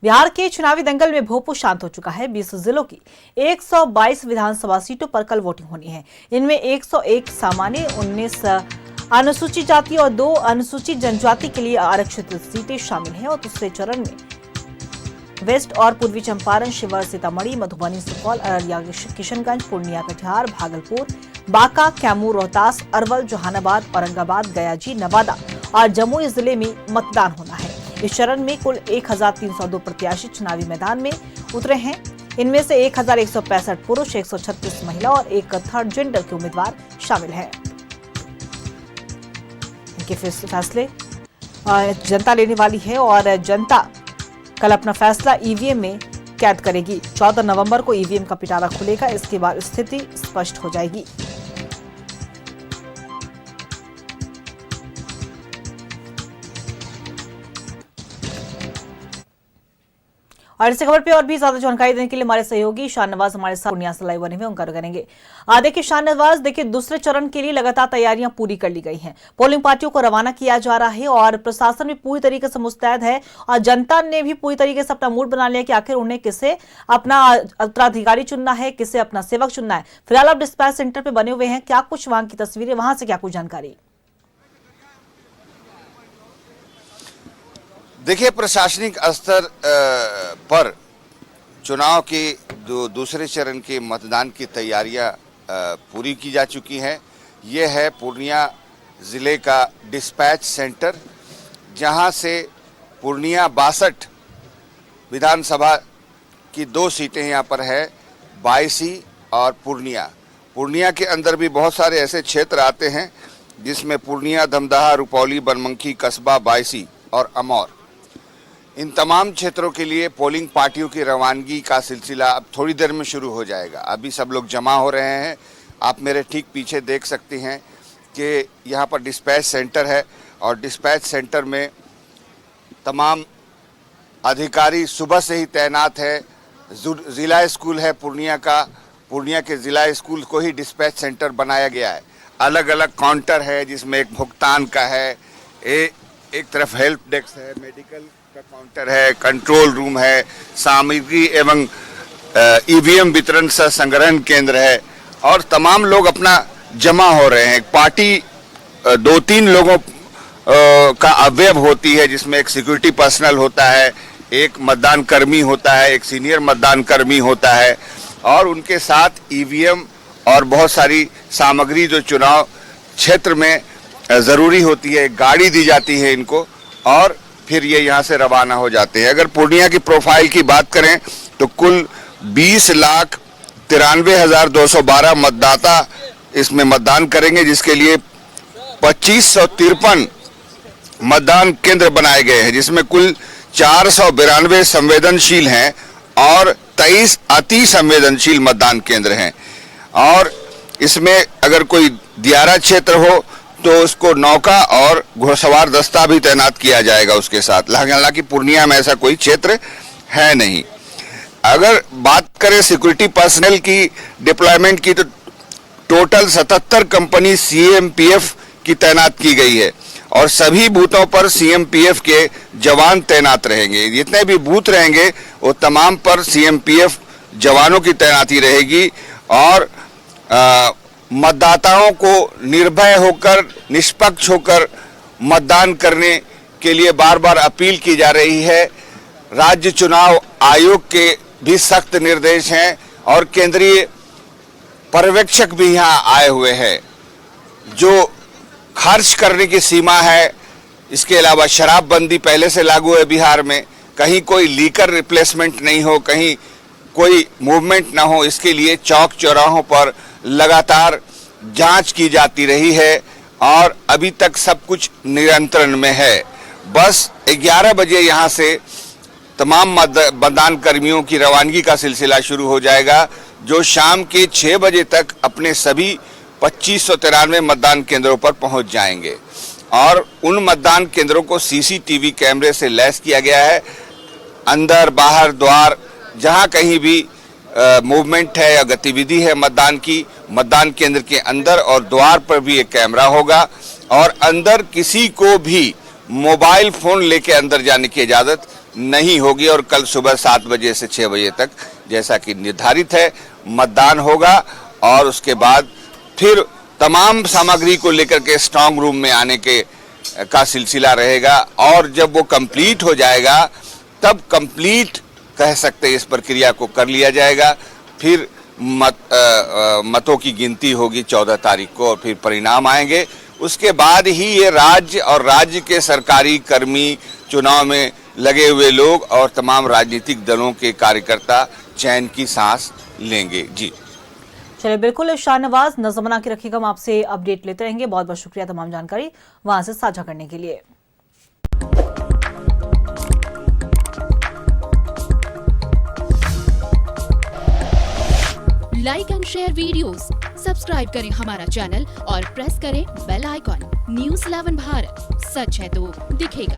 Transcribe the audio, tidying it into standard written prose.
बिहार के चुनावी दंगल में भोपाल शांत हो चुका है। 20 जिलों की 122 विधानसभा सीटों पर कल वोटिंग होनी है। इनमें 101 सामान्य, 19 अनुसूचित जाति और 2 अनुसूचित जनजाति के लिए आरक्षित सीटें शामिल हैं और दूसरे चरण में वेस्ट और पूर्वी चंपारण, शिवहर, सीतामढ़ी, मधुबनी, सुपौल, अररिया, किशनगंज, पूर्णिया, कटिहार, भागलपुर, बांका, कैमूर, रोहतास, अरवल, जहानाबाद, औरंगाबाद, गयाजी, नवादा और जमुई जिले में मतदान होना है। इस चरण में कुल 1302 प्रत्याशी चुनावी मैदान में उतरे हैं। इनमें से 1165 पुरुष, 136 महिला और एक थर्ड जेंडर के उम्मीदवार शामिल हैं। इनके फैसले जनता लेने वाली है और जनता कल अपना फैसला ईवीएम में कैद करेगी। 14 नवंबर को ईवीएम का पिटारा खुलेगा। इसके बाद स्थिति स्पष्ट हो जाएगी। और इस खबर पे और भी ज्यादा जानकारी देने के लिए हमारे सहयोगी शाहनवाज हमारे साथ पूर्णिया से लाइव बने हुए उनका करेंगे। देखिए शाहनवाज, देखिए दूसरे चरण के लिए लगातार तैयारियां पूरी कर ली गई हैं। पोलिंग पार्टियों को रवाना किया जा रहा है और प्रशासन भी पूरी तरीके से मुस्तैद है और जनता ने भी पूरी तरीके से अपना मूड बना लिया कि आखिर उन्हें किसे अपना उत्तराधिकारी चुनना है, किसे अपना सेवक चुनना है। फिलहाल आप डिस्पैच सेंटर पे बने हुए हैं, क्या कुछ वहां की तस्वीरें, वहां से क्या कुछ जानकारी? देखिए, प्रशासनिक स्तर पर चुनाव के दूसरे चरण के मतदान की तैयारियां पूरी की जा चुकी हैं। ये है पूर्णिया ज़िले का डिस्पैच सेंटर, जहां से पूर्णिया 62 विधानसभा की 2 सीटें यहां पर है, बायसी और पूर्णिया के अंदर भी बहुत सारे ऐसे क्षेत्र आते हैं जिसमें पूर्णिया, धमदाहा, रुपौली, बनमनखी, कस्बा, बायसी और अमौर, इन तमाम क्षेत्रों के लिए पोलिंग पार्टियों की रवानगी का सिलसिला अब थोड़ी देर में शुरू हो जाएगा। अभी सब लोग जमा हो रहे हैं। आप मेरे ठीक पीछे देख सकते हैं कि यहाँ पर डिस्पैच सेंटर है और डिस्पैच सेंटर में तमाम अधिकारी सुबह से ही तैनात है। ज़िला स्कूल है पूर्णिया का, पूर्णिया के ज़िला स्कूल को ही डिस्पैच सेंटर बनाया गया है। अलग अलग काउंटर है जिसमें एक भुगतान का है, एक तरफ हेल्प डेस्क है, मेडिकल का काउंटर है, कंट्रोल रूम है, सामग्री एवं ईवीएम वितरण सह संग्रहण केंद्र है और तमाम लोग अपना जमा हो रहे हैं। पार्टी 2-3 लोगों का अवयव होती है, जिसमें एक सिक्योरिटी पर्सनल होता है, एक मतदान कर्मी होता है, एक सीनियर मतदान कर्मी होता है और उनके साथ ईवीएम और बहुत सारी सामग्री जो चुनाव क्षेत्र में ज़रूरी होती है, गाड़ी दी जाती है इनको और फिर ये यहाँ से रवाना हो जाते हैं। अगर पूर्णिया की प्रोफाइल की बात करें तो कुल 20,93,212 मतदाता इसमें मतदान करेंगे, जिसके लिए 2553 मतदान केंद्र बनाए गए हैं, जिसमें कुल 492 संवेदनशील हैं और 23 अति संवेदनशील मतदान केंद्र हैं। और इसमें अगर कोई दियारा क्षेत्र हो तो उसको नौका और घुड़सवार दस्ता भी तैनात किया जाएगा उसके साथ। हालांकि पूर्णिया में ऐसा कोई क्षेत्र है नहीं। अगर बात करें सिक्योरिटी पर्सनल की डिप्लॉयमेंट की तो टोटल 77 कंपनी सीएमपीएफ की तैनात की गई है और सभी बूथों पर सीएमपीएफ के जवान तैनात रहेंगे। जितने भी बूथ रहेंगे वो तमाम पर सीएमपीएफ जवानों की तैनाती रहेगी और मतदाताओं को निर्भय होकर, निष्पक्ष होकर मतदान करने के लिए बार बार अपील की जा रही है। राज्य चुनाव आयोग के भी सख्त निर्देश हैं और केंद्रीय पर्यवेक्षक भी यहाँ आए हुए हैं। जो खर्च करने की सीमा है, इसके अलावा शराबबंदी पहले से लागू है बिहार में, कहीं कोई लीकर रिप्लेसमेंट नहीं हो, कहीं कोई मूवमेंट ना हो, इसके लिए चौक चौराहों पर लगातार जांच की जाती रही है और अभी तक सब कुछ नियंत्रण में है। बस 11 बजे यहाँ से तमाम मतदान कर्मियों की रवानगी का सिलसिला शुरू हो जाएगा, जो शाम के 6 बजे तक अपने सभी 2593 मतदान केंद्रों पर पहुंच जाएंगे और उन मतदान केंद्रों को सीसीटीवी कैमरे से लैस किया गया है। अंदर बाहर द्वार जहां कहीं भी मूवमेंट है या गतिविधि है मतदान की, मतदान केंद्र के अंदर और द्वार पर भी एक कैमरा होगा और अंदर किसी को भी मोबाइल फोन लेके अंदर जाने की इजाजत नहीं होगी और कल सुबह 7 बजे से 6 बजे तक जैसा कि निर्धारित है मतदान होगा और उसके बाद फिर तमाम सामग्री को लेकर के स्ट्रांग रूम में आने का सिलसिला रहेगा और जब वो कंप्लीट हो जाएगा तब कंप्लीट कह सकते हैं इस प्रक्रिया को कर लिया जाएगा। फिर मतों की गिनती होगी 14 तारीख को और फिर परिणाम आएंगे। उसके बाद ही ये राज्य और राज्य के सरकारी कर्मी, चुनाव में लगे हुए लोग और तमाम राजनीतिक दलों के कार्यकर्ता चैन की सांस लेंगे। जी चलिए, बिल्कुल शाहनवाज, नजर बना के रखिएगा, हम आपसे अपडेट लेते रहेंगे। बहुत बहुत शुक्रिया तमाम जानकारी वहां से साझा करने के लिए। Like and share videos, subscribe करें हमारा चैनल और प्रेस करें बेल आइकॉन। न्यूज़ 11 भारत, सच है तो दिखेगा।